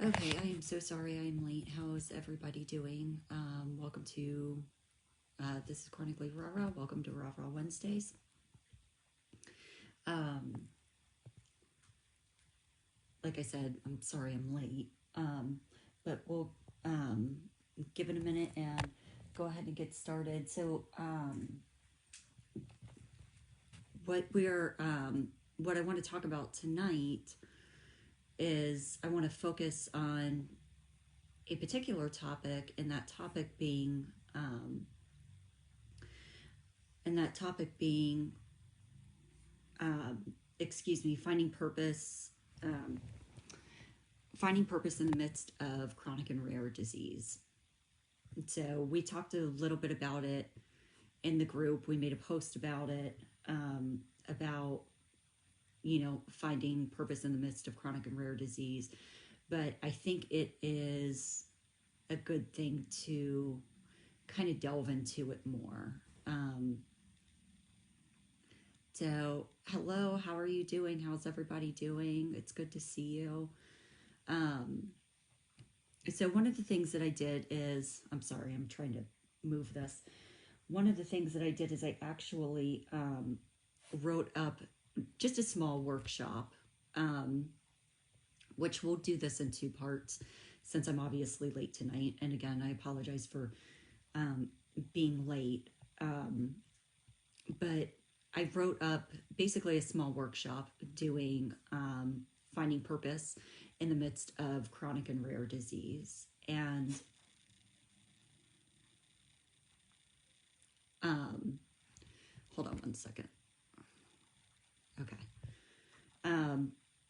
Okay, I am so sorry I'm late. How is everybody doing? Welcome to, this is Chronically Rara. Welcome to Rara Wednesdays. Um, like I said, I'm sorry I'm late, but we'll give it a minute and go ahead and get started. So, what I want to talk about tonight is I want to focus on a particular topic, and that topic being finding purpose, finding purpose in the midst of chronic and rare disease. So we talked a little bit about it in the group. We made a post about it, about finding purpose in the midst of chronic and rare disease. But I think it is a good thing to kind of delve into it more. So, hello, how are you doing? How's everybody doing? It's good to see you. So one of the things that I did is, I'm sorry, I'm trying to move this. One of the things that I did is I actually wrote up just a small workshop, which we'll do this in two parts since I'm obviously late tonight. And again, I apologize for being late. But I wrote up basically a small workshop doing finding purpose in the midst of chronic and rare disease. And hold on one second. Okay.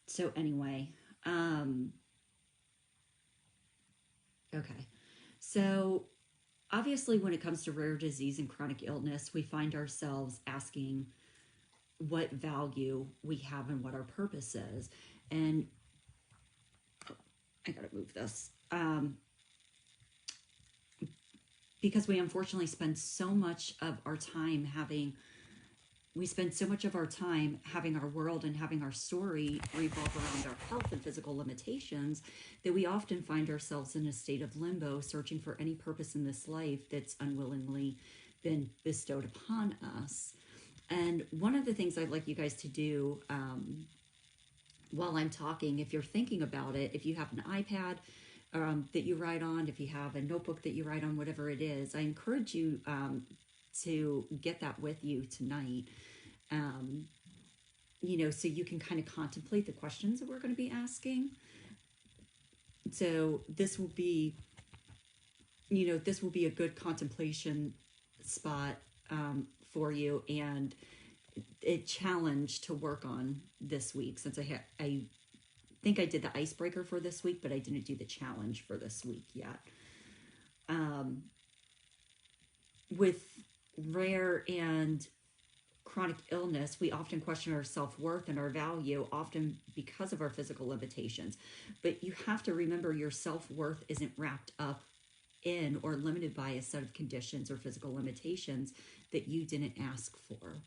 So anyway, okay. So obviously, when it comes to rare disease and chronic illness, we find ourselves asking what value we have and what our purpose is. And I gotta move this. Because we unfortunately spend so much of our time having our world and having our story revolve around our health and physical limitations, that we often find ourselves in a state of limbo, searching for any purpose in this life that's unwillingly been bestowed upon us. And one of the things I'd like you guys to do while I'm talking, if you're thinking about it, if you have an iPad that you write on, if you have a notebook that you write on, whatever it is, I encourage you to get that with you tonight, so you can kind of contemplate the questions that we're going to be asking. So this will be a good contemplation spot for you, and a challenge to work on this week, since I think I did the icebreaker for this week, but I didn't do the challenge for this week yet. With rare and chronic illness, we often question our self-worth and our value, often because of our physical limitations. But you have to remember, your self-worth isn't wrapped up in or limited by a set of conditions or physical limitations that you didn't ask for.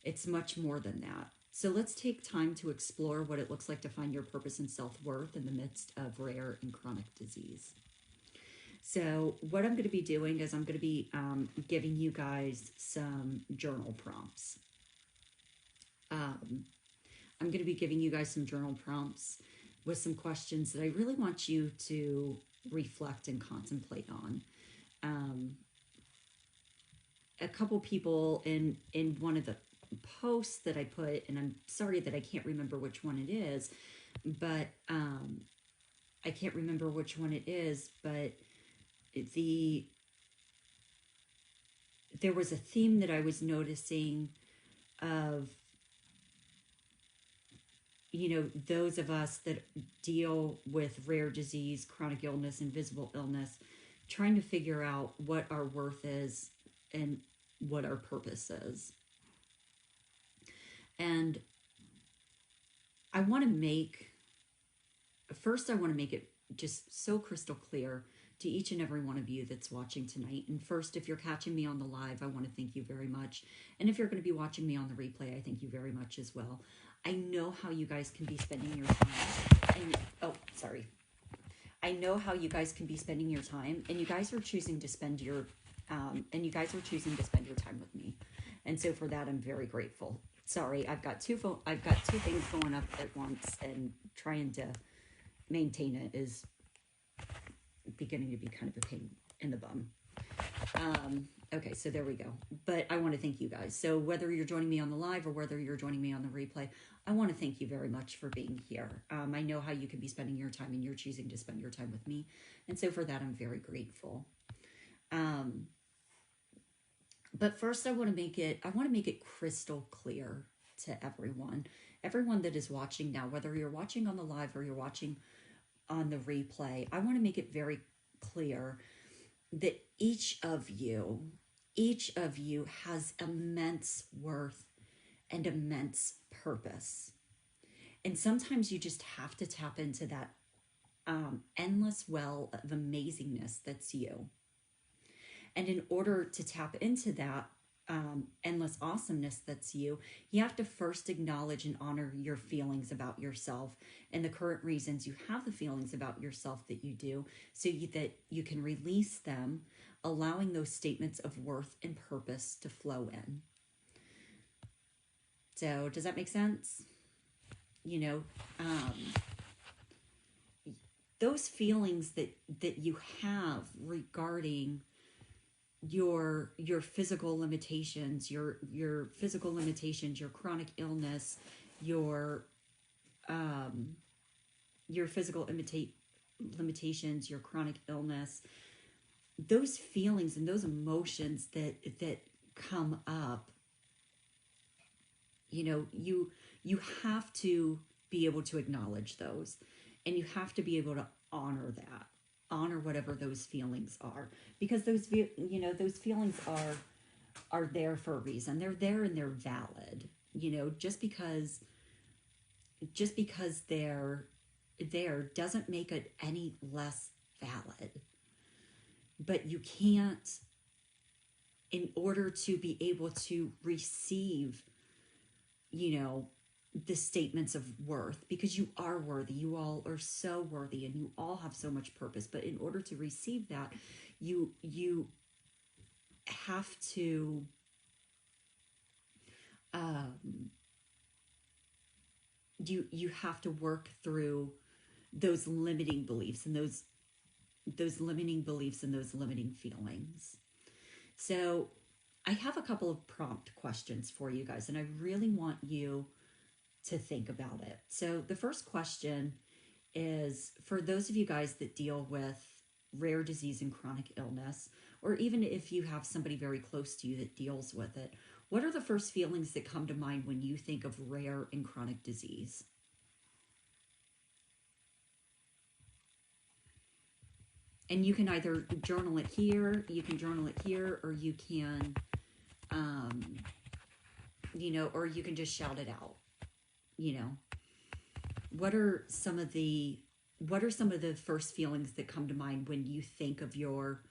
It's much more than that. So let's take time to explore what it looks like to find your purpose and self-worth in the midst of rare and chronic disease. So what I'm going to be doing is I'm going to be giving you guys some journal prompts. I'm going to be giving you guys some journal prompts with some questions that I really want you to reflect and contemplate on. A couple people in one of the posts that I put, and I'm sorry that I can't remember which one it is, but there was a theme that I was noticing of, those of us that deal with rare disease, chronic illness, invisible illness, trying to figure out what our worth is and what our purpose is. And I want to make it just so crystal clear to each and every one of you that's watching tonight. And first, if you're catching me on the live, I want to thank you very much. And if you're going to be watching me on the replay, I thank you very much as well. I know how you guys can be spending your time. And, oh, sorry. I know how you guys can be spending your time, and you guys are choosing to spend your time with me, and so for that I'm very grateful. Sorry, I've got two things going up at once, and trying to maintain it is beginning to be kind of a pain in the bum. Okay, so there we go. But I want to thank you guys. So whether you're joining me on the live or whether you're joining me on the replay, I want to thank you very much for being here. I know how you can be spending your time, and you're choosing to spend your time with me. And so for that, I'm very grateful. But first I want to make it crystal clear to everyone that is watching now, whether you're watching on the live or you're watching on the replay. I want to make it very clear that each of you has immense worth and immense purpose. And sometimes you just have to tap into that endless well of amazingness that's you. And in order to tap into that endless awesomeness that's you have to first acknowledge and honor your feelings about yourself and the current reasons you have the feelings about yourself that you do, so that you can release them, allowing those statements of worth and purpose to flow in. So does that make sense? Those feelings that you have regarding your physical limitations, your chronic illness, your physical limitations, your chronic illness, those feelings and those emotions that come up, you have to be able to acknowledge those, and you have to be able to honor whatever those feelings are, because those feelings are there for a reason. They're there and they're valid. Just because they're there doesn't make it any less valid. But you can't, in order to be able to receive, the statements of worth, because you are worthy. You all are so worthy, and you all have so much purpose. But in order to receive that, you have to you have to work through those limiting beliefs and those limiting feelings. So I have a couple of prompt questions for you guys, and I really want you to think about it. So the first question is for those of you guys that deal with rare disease and chronic illness, or even if you have somebody very close to you that deals with it, what are the first feelings that come to mind when you think of rare and chronic disease? And you can either journal it here, or you can, or you can just shout it out. What are some of the first feelings that come to mind when you think of your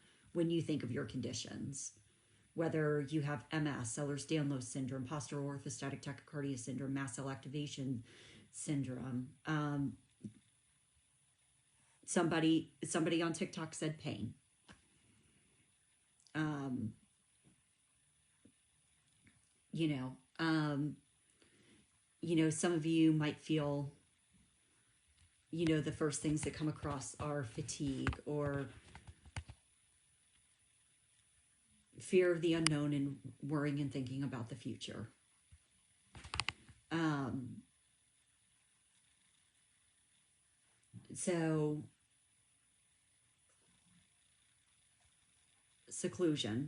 conditions? Whether you have MS, Ehlers-Danlos syndrome, postural orthostatic tachycardia syndrome, mast cell activation syndrome. Somebody on TikTok said pain. Some of you might feel, the first things that come across are fatigue or fear of the unknown and worrying and thinking about the future. So seclusion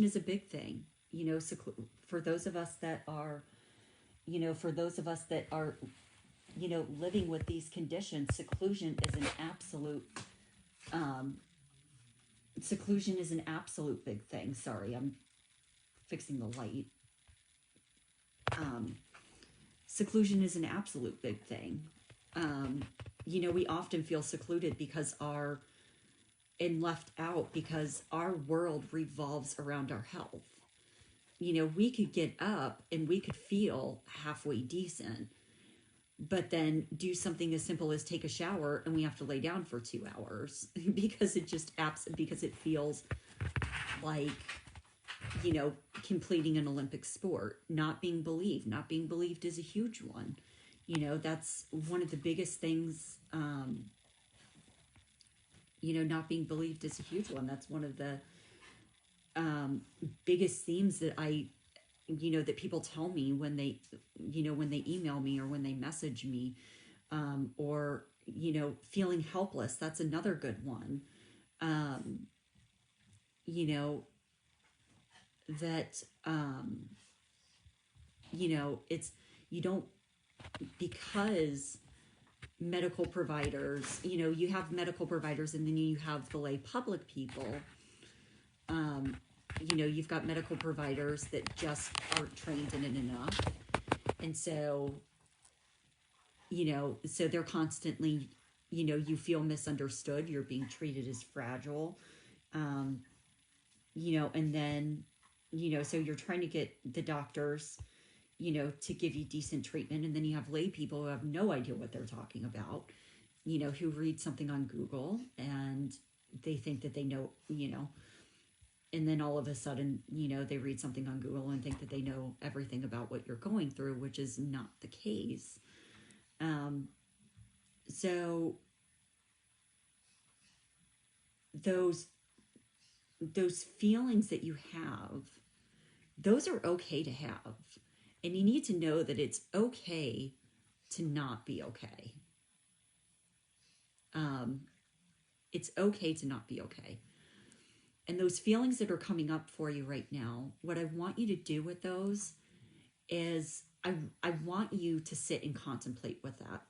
is a big thing. For those of us that are, living with these conditions, seclusion is an absolute big thing. Sorry, I'm fixing the light. Seclusion is an absolute big thing. We often feel secluded and left out because our world revolves around our health. We could get up and we could feel halfway decent, but then do something as simple as take a shower and we have to lay down for 2 hours because it just because it feels like, you know, completing an Olympic sport. Not being believed is a huge one. You know, that's one of the biggest things. You know, not being believed is a huge one. That's one of the biggest themes that you know, that people tell me when they, you know, when they email me or when they message me, or, you know, feeling helpless. That's another good one. You know, that, you know, it's, you don't, because medical providers, you know, you have medical providers and then you have the lay public people. You know, you've got medical providers that just aren't trained in it enough. And so, you know, so they're constantly, you know, you feel misunderstood. You're being treated as fragile. You know, and then, you know, so you're trying to get the doctors, you know, to give you decent treatment. And then you have lay people who have no idea what they're talking about, you know, who read something on Google and they think that they know, you know, and then all of a sudden, you know, they read something on Google and think that they know everything about what you're going through, which is not the case. So those feelings that you have, those are okay to have. And you need to know that it's okay to not be okay. It's okay to not be okay. And those feelings that are coming up for you right now, what I want you to do with those is I want you to sit and contemplate with that.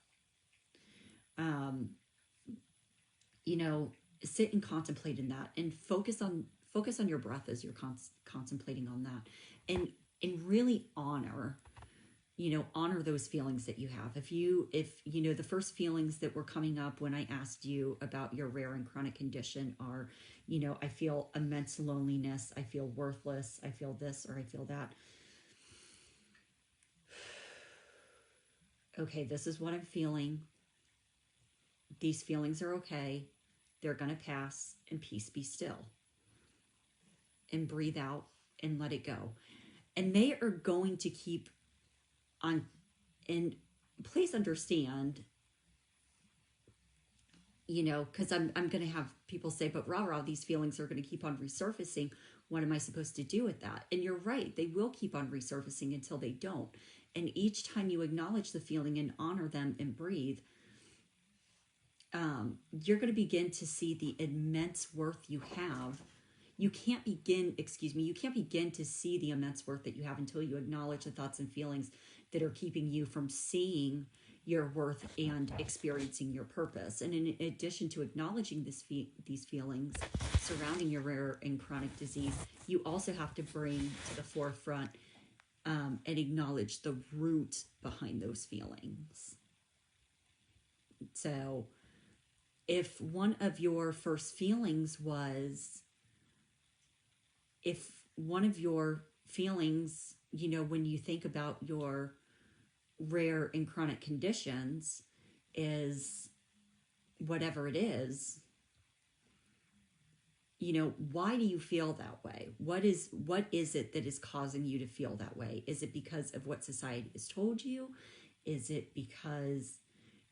You know, sit and contemplate in that and focus on your breath as you're contemplating on that, and really honor, you know, honor those feelings that you have. If you know, the first feelings that were coming up when I asked you about your rare and chronic condition are, you know, I feel immense loneliness, I feel worthless, I feel this, or I feel that. Okay, this is what I'm feeling. These feelings are okay. They're going to pass, and peace be still. And breathe out and let it go. And they are going to keep on. And please understand, you know, because I'm going to have people say, but Rara, these feelings are going to keep on resurfacing. What am I supposed to do with that? And you're right. They will keep on resurfacing until they don't. And each time you acknowledge the feeling and honor them and breathe, you're going to begin to see the immense worth you have. You can't begin to see the immense worth that you have until you acknowledge the thoughts and feelings that are keeping you from seeing your worth and experiencing your purpose. And in addition to acknowledging these feelings surrounding your rare and chronic disease, you also have to bring to the forefront and acknowledge the root behind those feelings. So if one of your first feelings was, you know, when you think about your rare and chronic conditions is whatever it is, you know, why do you feel that way? What is it that is causing you to feel that way? Is it because of what society has told you? Is it because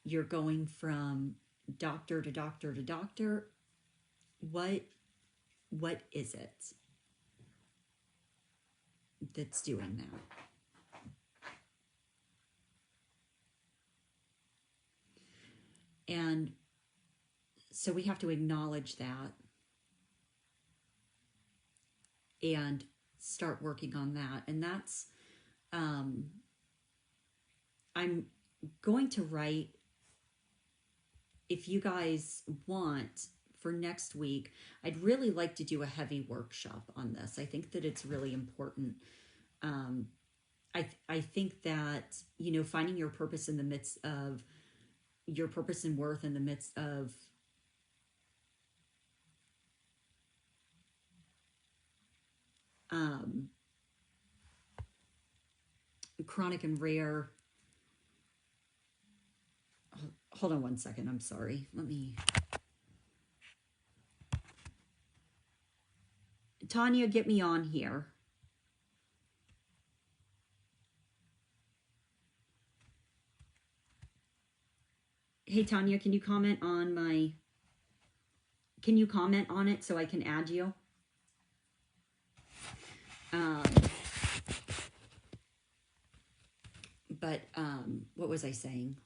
you're going from doctor to doctor to doctor? What is it that's doing that? And so we have to acknowledge that and start working on that. And that's, I'm going to write, if you guys want, for next week, I'd really like to do a heavy workshop on this. I think that it's really important. I think that, you know, finding your purpose in the midst of your purpose and worth in the midst of chronic and rare hold on one second. I'm sorry. Let me. Tanya, get me on here. Hey, Tanya, can you comment on my... Can you comment on it so I can add you? What was I saying?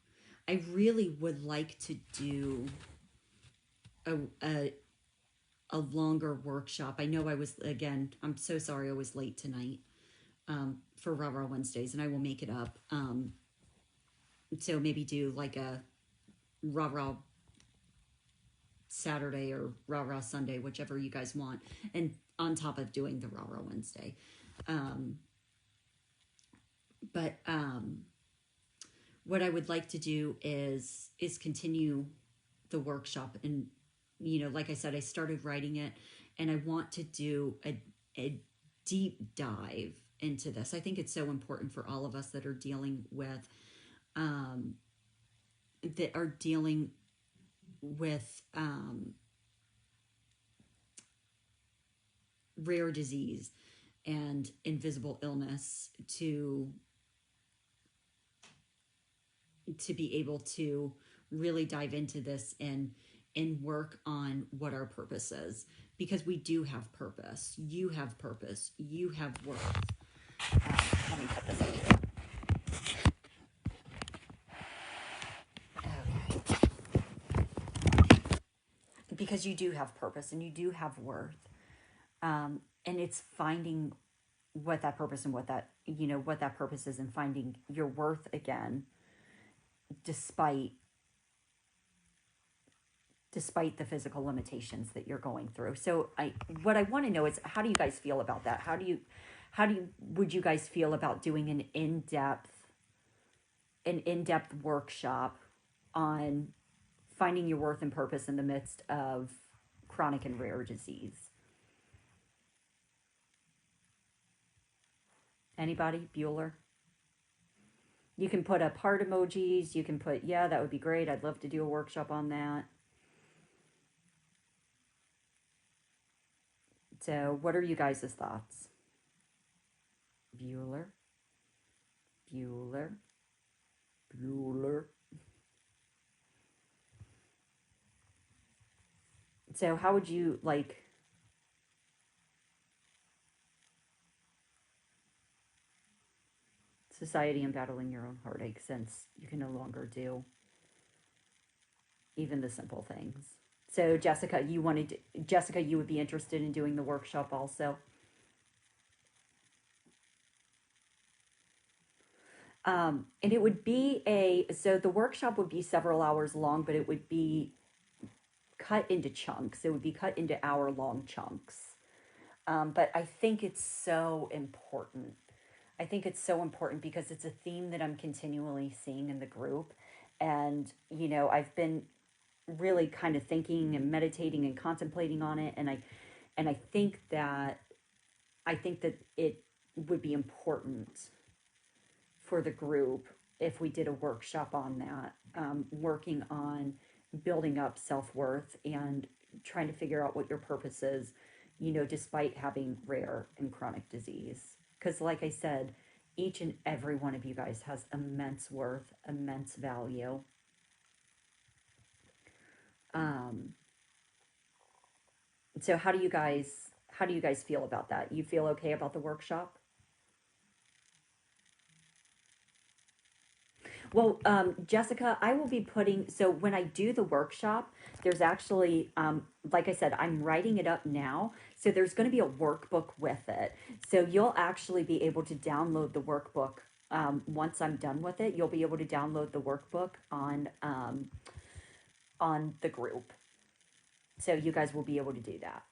I really would like to do a longer workshop. I know I was, again, I'm so sorry I was late tonight for Rara Wednesdays, and I will make it up. So maybe do like a Rara Saturday or Rara Sunday, whichever you guys want, and on top of doing the Rara Wednesday. What I would like to do is continue the workshop. And, you know, like I said, I started writing it, and I want to do a deep dive into this. I think it's so important for all of us that are dealing with, rare disease and invisible illness to be able to really dive into this and work on what our purpose is, because we do have purpose. You have purpose. You have worth. Let me put this up here. Okay. Because you do have purpose and you do have worth. And it's finding what that purpose and what that, you know, what that purpose is, and finding your worth again, despite the physical limitations that you're going through. So what I want to know is, how do you guys feel about that? Would you guys feel about doing an in-depth workshop on finding your worth and purpose in the midst of chronic and rare disease? Anybody? Bueller? You can put up heart emojis. You can put, yeah, that would be great. I'd love to do a workshop on that. So what are you guys' thoughts? Bueller? So how would you like... Society and battling your own heartache, since you can no longer do even the simple things. So Jessica, you would be interested in doing the workshop also. And it would be so the workshop would be several hours long, but it would be cut into chunks. It would be cut into hour-long chunks. But I think it's so important. I think it's so important because it's a theme that I'm continually seeing in the group. And, you know, I've been really kind of thinking and meditating and contemplating on it. And I think that it would be important for the group if we did a workshop on that, working on building up self-worth and trying to figure out what your purpose is, you know, despite having rare and chronic disease. Because like I said, each and every one of you guys has immense worth, immense value. So how do you guys feel about that? You feel okay about the workshop? Well, Jessica, I will be putting, so when I do the workshop, there's actually, like I said, I'm writing it up now. So there's going to be a workbook with it. So you'll actually be able to download the workbook. Once I'm done with it, you'll be able to download the workbook on the group. So you guys will be able to do that.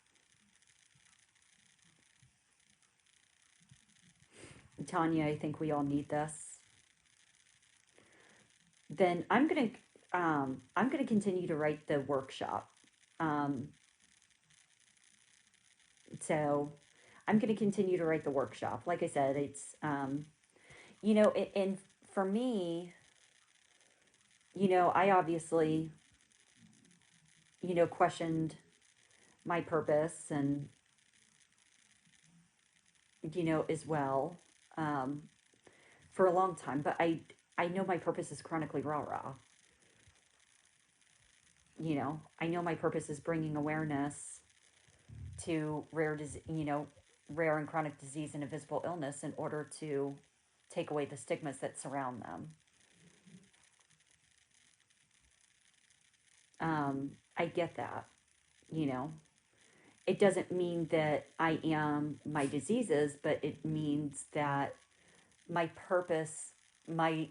Tanya, I think we all need this. Then I'm gonna continue to write the workshop. So I'm gonna continue to write the workshop. Like I said, it's you know, and for me, I obviously, questioned my purpose and, as well, um, for a long time. But I know my purpose is chronically rah-rah. I know my purpose is bringing awareness to rare and chronic disease and invisible illness in order to take away the stigmas that surround them. I get that, you know. It doesn't mean that I am my diseases, but it means that my purpose, my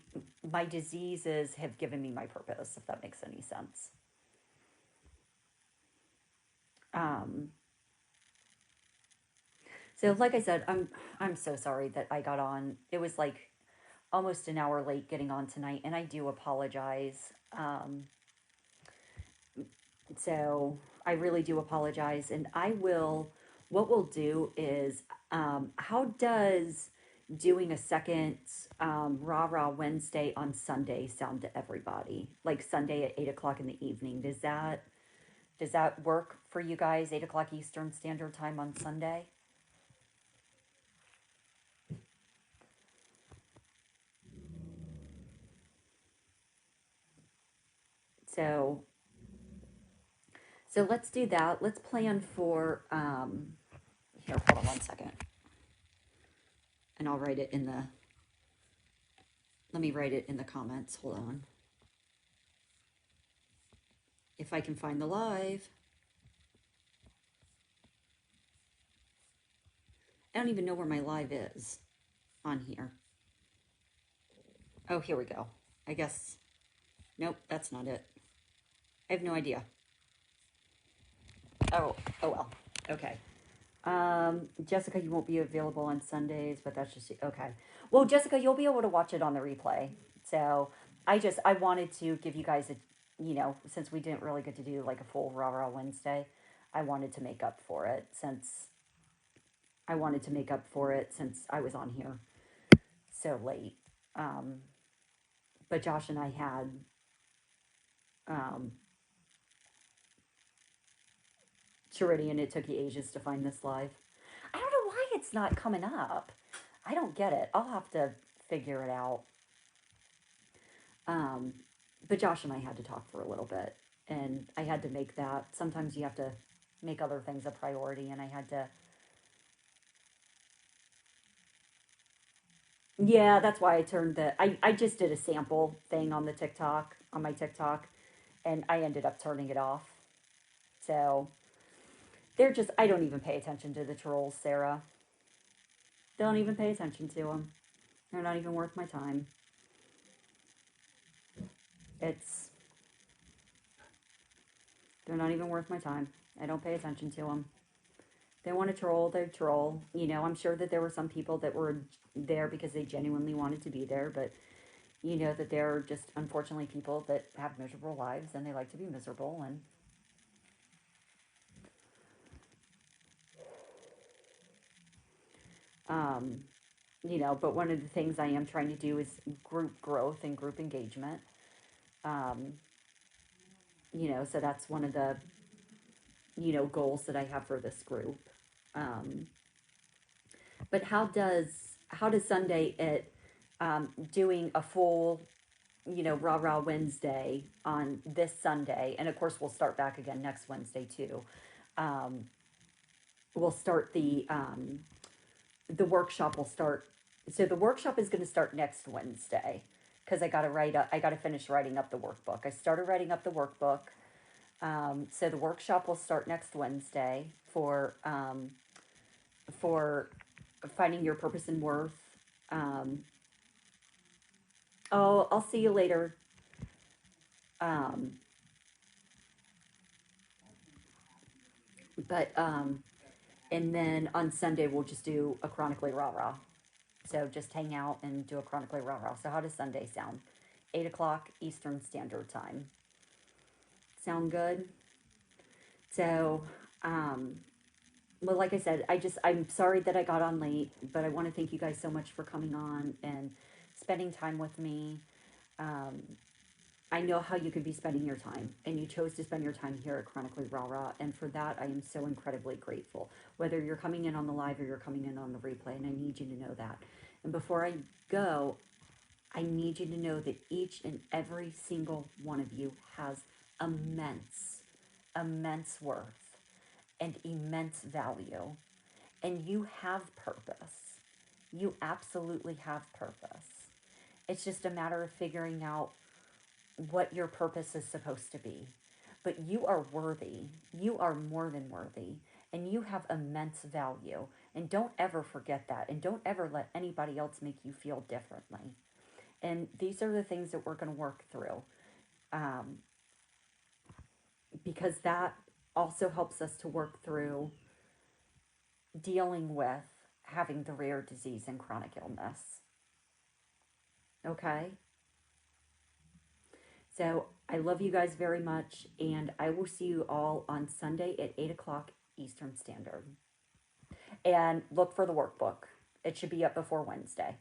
my diseases have given me my purpose, if that makes any sense. Um, so like I said, I'm so sorry that I got on. It was like almost an hour late getting on tonight, and I do apologize. So I really do apologize, and I will. What we'll do is, how does doing a second Rara Wednesday on Sunday sound to everybody? Like Sunday at 8 o'clock in the evening. Does that work for you guys? 8 o'clock Eastern Standard Time on Sunday. So so let's do that. Let's plan for here. Hold on one second, and I'll write it in the. Let me write it in the comments. Hold on. If I can find the live. I don't even know where my live is on here. Oh, here we go. I guess. Nope, that's not it. I have no idea. Oh well. Okay. Jessica, you won't be available on Sundays, but that's just okay. Well, Jessica, you'll be able to watch it on the replay. So I wanted to give you guys since we didn't really get to do like a full Rara Wednesday, I wanted to make up for it since I was on here so late. Um, but Josh and I had um, Charity, and it took you ages to find this live. I don't know why it's not coming up. I don't get it. I'll have to figure it out. Um, but Josh and I had to talk for a little bit, and I had to make that. Sometimes you have to make other things a priority, and I had to. Yeah, that's why I turned the. I just did a sample thing on the TikTok, on my TikTok, and I ended up turning it off. So they're just. I don't even pay attention to the trolls, Sarah. Don't even pay attention to them. They're not even worth my time. It's They're not even worth my time. I don't pay attention to them. They want to troll, they troll. I'm sure that there were some people that were there because they genuinely wanted to be there, but that there are just unfortunately people that have miserable lives and they like to be miserable. And um, but one of the things I am trying to do is group growth and group engagement. Um, so that's one of the goals that I have for this group. Um, but how does Sunday at doing a full Rah Rah Wednesday on this Sunday, and of course we'll start back again next Wednesday too. Um, we'll start the workshop will start. So the workshop is going to start next Wednesday because I got to finish writing up the workbook. I started writing up the workbook. So the workshop will start next Wednesday for finding your purpose and worth. Um, oh, I'll see you later. Um, but and then on Sunday we'll just do a chronically rah rah. So just hang out and do a chronically rah rah. So how does Sunday sound? 8 o'clock Eastern Standard Time. Sound good? So, um, well, like I said, I'm sorry that I got on late, but I want to thank you guys so much for coming on and spending time with me. Um, I know how you can be spending your time, and you chose to spend your time here at Chronically Rara, and for that, I am so incredibly grateful. Whether you're coming in on the live or you're coming in on the replay, and I need you to know that. And before I go, I need you to know that each and every single one of you has immense, immense worth and immense value, and you have purpose. You absolutely have purpose. It's just a matter of figuring out what your purpose is supposed to be. But you are worthy. You are more than worthy. And you have immense value. And don't ever forget that. And don't ever let anybody else make you feel differently. And these are the things that we're going to work through. Because that also helps us to work through dealing with having the rare disease and chronic illness. Okay? So I love you guys very much, and I will see you all on Sunday at 8 o'clock Eastern Standard. And look for the workbook. It should be up before Wednesday.